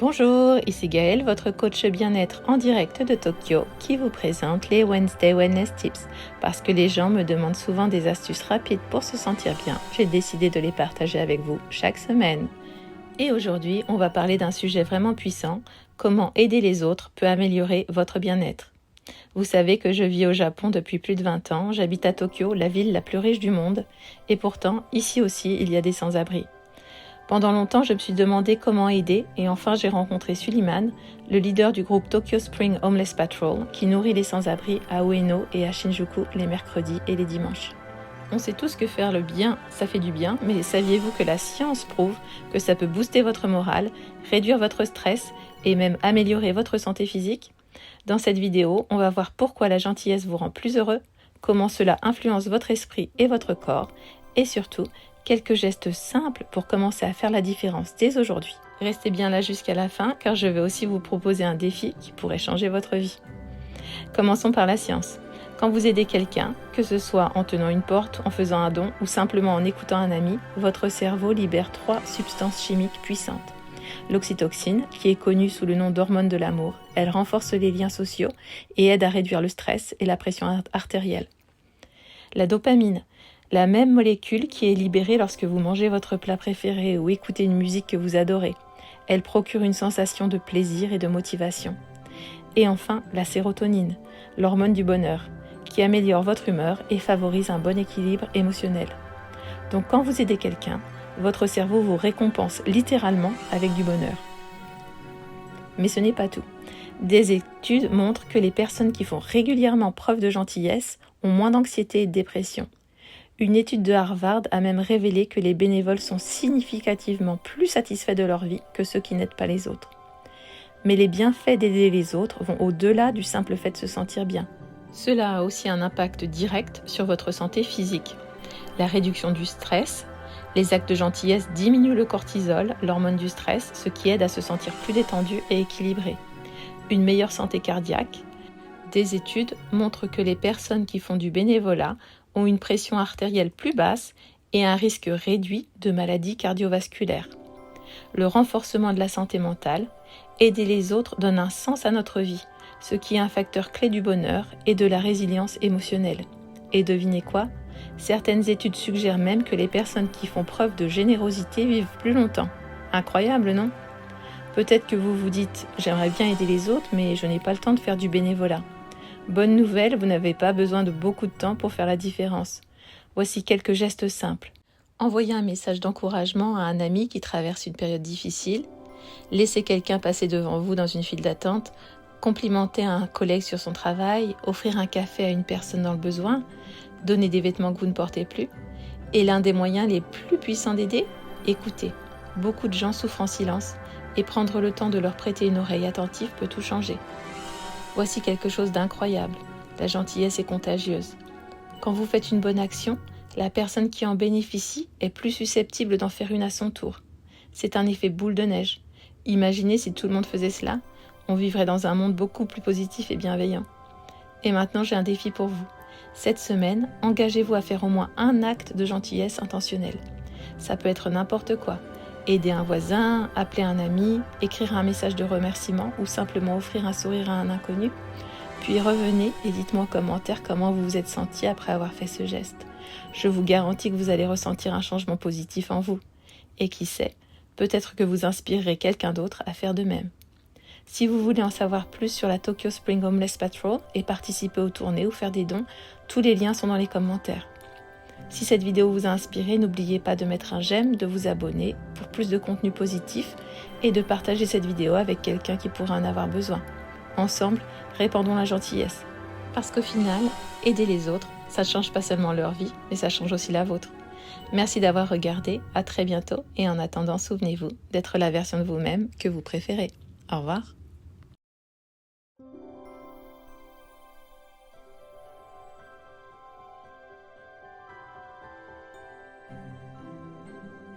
Bonjour, ici Gaëlle, votre coach bien-être en direct de Tokyo qui vous présente les Wednesday Wellness Tips. Parce que les gens me demandent souvent des astuces rapides pour se sentir bien, j'ai décidé de les partager avec vous chaque semaine. Et aujourd'hui, on va parler d'un sujet vraiment puissant, comment aider les autres peut améliorer votre bien-être. Vous savez que je vis au Japon depuis plus de 20 ans, j'habite à Tokyo, la ville la plus riche du monde, et pourtant, ici aussi, il y a des sans-abri. Pendant longtemps, je me suis demandé comment aider et enfin j'ai rencontré Suliman, le leader du groupe Tokyo Spring Homeless Patrol qui nourrit les sans-abri à Ueno et à Shinjuku les mercredis et les dimanches. On sait tous que faire le bien, ça fait du bien, mais saviez-vous que la science prouve que ça peut booster votre morale, réduire votre stress et même améliorer votre santé physique ? Dans cette vidéo, on va voir pourquoi la gentillesse vous rend plus heureux, comment cela influence votre esprit et votre corps, et surtout, quelques gestes simples pour commencer à faire la différence dès aujourd'hui. Restez bien là jusqu'à la fin car je vais aussi vous proposer un défi qui pourrait changer votre vie. Commençons par la science. Quand vous aidez quelqu'un, que ce soit en tenant une porte, en faisant un don ou simplement en écoutant un ami, votre cerveau libère 3 substances chimiques puissantes. L'oxytocine, qui est connue sous le nom d'hormone de l'amour, elle renforce les liens sociaux et aide à réduire le stress et la pression artérielle. La dopamine, la même molécule qui est libérée lorsque vous mangez votre plat préféré ou écoutez une musique que vous adorez. Elle procure une sensation de plaisir et de motivation. Et enfin, la sérotonine, l'hormone du bonheur, qui améliore votre humeur et favorise un bon équilibre émotionnel. Donc quand vous aidez quelqu'un, votre cerveau vous récompense littéralement avec du bonheur. Mais ce n'est pas tout. Des études montrent que les personnes qui font régulièrement preuve de gentillesse ont moins d'anxiété et de dépression. Une étude de Harvard a même révélé que les bénévoles sont significativement plus satisfaits de leur vie que ceux qui n'aident pas les autres. Mais les bienfaits d'aider les autres vont au-delà du simple fait de se sentir bien. Cela a aussi un impact direct sur votre santé physique. La réduction du stress, les actes de gentillesse diminuent le cortisol, l'hormone du stress, ce qui aide à se sentir plus détendu et équilibré. Une meilleure santé cardiaque. Des études montrent que les personnes qui font du bénévolat ont une pression artérielle plus basse et un risque réduit de maladies cardiovasculaires. Le renforcement de la santé mentale, aider les autres donne un sens à notre vie, ce qui est un facteur clé du bonheur et de la résilience émotionnelle. Et devinez quoi ? Certaines études suggèrent même que les personnes qui font preuve de générosité vivent plus longtemps. Incroyable, non ? Peut-être que vous vous dites « j'aimerais bien aider les autres, mais je n'ai pas le temps de faire du bénévolat ». Bonne nouvelle, vous n'avez pas besoin de beaucoup de temps pour faire la différence. Voici quelques gestes simples. Envoyez un message d'encouragement à un ami qui traverse une période difficile. Laissez quelqu'un passer devant vous dans une file d'attente. Complimenter un collègue sur son travail. Offrir un café à une personne dans le besoin. Donner des vêtements que vous ne portez plus. Et l'un des moyens les plus puissants d'aider, écouter. Beaucoup de gens souffrent en silence et prendre le temps de leur prêter une oreille attentive peut tout changer. Voici quelque chose d'incroyable. La gentillesse est contagieuse. Quand vous faites une bonne action, la personne qui en bénéficie est plus susceptible d'en faire une à son tour. C'est un effet boule de neige. Imaginez si tout le monde faisait cela, on vivrait dans un monde beaucoup plus positif et bienveillant. Et maintenant, j'ai un défi pour vous. Cette semaine, engagez-vous à faire au moins un acte de gentillesse intentionnel. Ça peut être n'importe quoi. Aider un voisin, appeler un ami, écrire un message de remerciement ou simplement offrir un sourire à un inconnu. Puis revenez et dites-moi en commentaire comment vous vous êtes senti après avoir fait ce geste. Je vous garantis que vous allez ressentir un changement positif en vous. Et qui sait, peut-être que vous inspirerez quelqu'un d'autre à faire de même. Si vous voulez en savoir plus sur la Tokyo Spring Homeless Patrol et participer aux tournées ou faire des dons, tous les liens sont dans les commentaires. Si cette vidéo vous a inspiré, n'oubliez pas de mettre un j'aime, de vous abonner pour plus de contenu positif et de partager cette vidéo avec quelqu'un qui pourrait en avoir besoin. Ensemble, répandons la gentillesse. Parce qu'au final, aider les autres, ça ne change pas seulement leur vie, mais ça change aussi la vôtre. Merci d'avoir regardé, à très bientôt et en attendant, souvenez-vous d'être la version de vous-même que vous préférez. Au revoir.